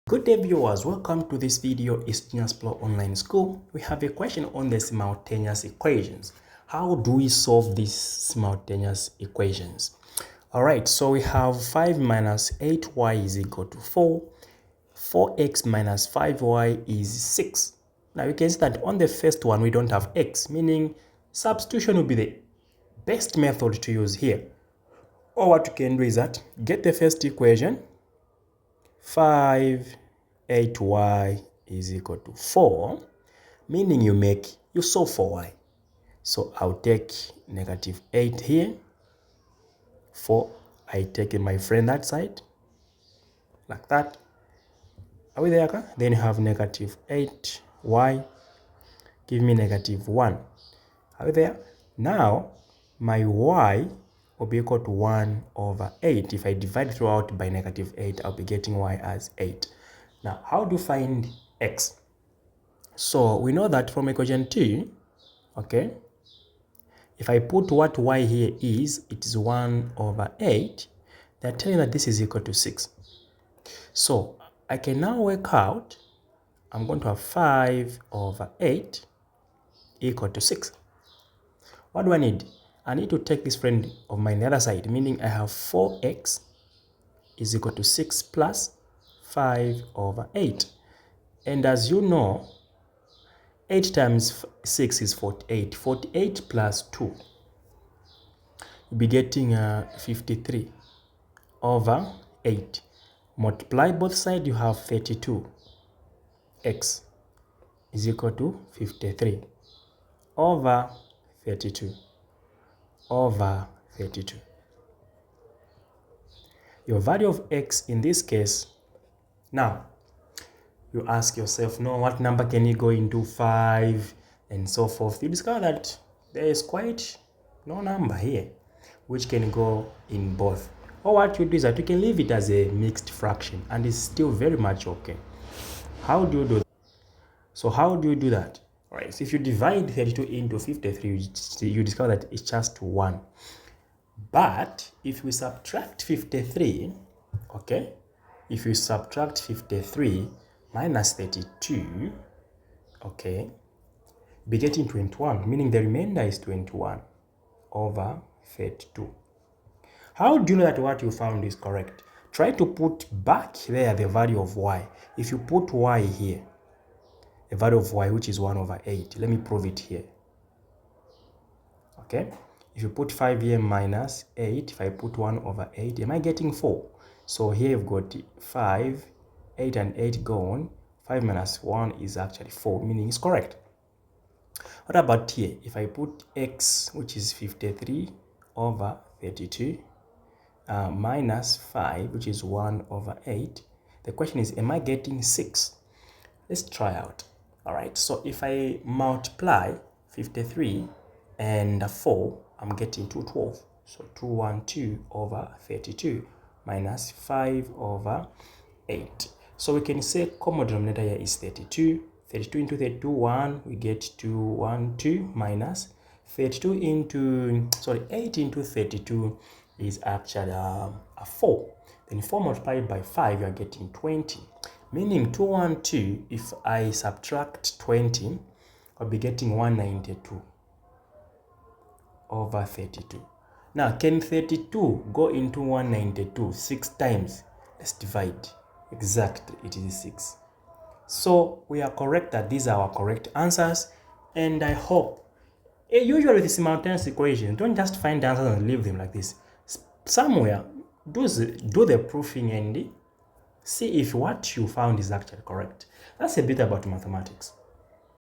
Good day viewers, welcome to this video. It's Genius Pro Online School. We have a question on the simultaneous equations. How do we solve these simultaneous equations? Alright, so we have 5 minus 8y is equal to 4. 4x minus 5y is 6. Now you can see that on the first one we don't have x, meaning substitution will be the best method to use here. Or what you can do is that get the first equation, 5 8y is equal to 4, meaning you solve for y. So I'll take negative 8 here, 4, I take my friend that side, like that. Are we there? Then you have negative 8y, give me negative 1. Are we there? Now, my y will be equal to 1 over 8. If I divide throughout by negative 8, I'll be getting y as 8. Now, how do you find x? So, we know that from equation 2, okay, if I put what y here is, it is 1 over 8, they're telling that this is equal to 6. So, I can now work out, I'm going to have 5 over 8 equal to 6. What do I need? I need to take this friend of mine on the other side, meaning I have 4x is equal to 6 plus 5 over 8. And as you know, 8 times 6 is 48. 48 plus 2. You'll be getting 53 over 8. Multiply both sides, you have 32. X is equal to 53 over 32 over 32. Your value of x in this case, now you ask yourself, no, what number can you go into 5 and so forth? You discover that there is quite no number here which can go in both. Or what you do is that you can leave it as a mixed fraction and it's still very much okay. How do you do that? So how do you do that? All right, so if you divide 32 into 53, you discover that it's just 1. But if we subtract 53, okay, if you subtract 53 minus 32, okay, you'll be getting 21, meaning the remainder is 21 over 32. How do you know that what you found is correct? Try to put back there the value of y. If you put y here, the value of y, which is 1 over 8, let me prove it here. Okay, if you put 5 here minus 8, if I put 1 over 8, am I getting 4? So here you've got 5, 8 and 8 gone. 5 minus 1 is actually 4, meaning it's correct. What about here? If I put x, which is 53 over 32, minus 5, which is 1 over 8, the question is, am I getting 6? Let's try out. All right, so if I multiply 53 and 4, I'm getting 212. So 212 over 32 minus 5 over 8. So we can say common denominator here is 32. 32 into 32, 1, we get 212 minus 32 into, 8 into 32 is actually a 4. Then 4 multiplied by 5, you are getting 20. Meaning 212, if I subtract 20, I'll be getting 192 over 32. Now, can 32 go into 192 6 times? Let's divide. Exactly, it is 6. So, we are correct that these are our correct answers. And I hope, usually with the simultaneous equation, don't just find the answers and leave them like this. Somewhere, do the proofing and see if what you found is actually correct. That's a bit about mathematics.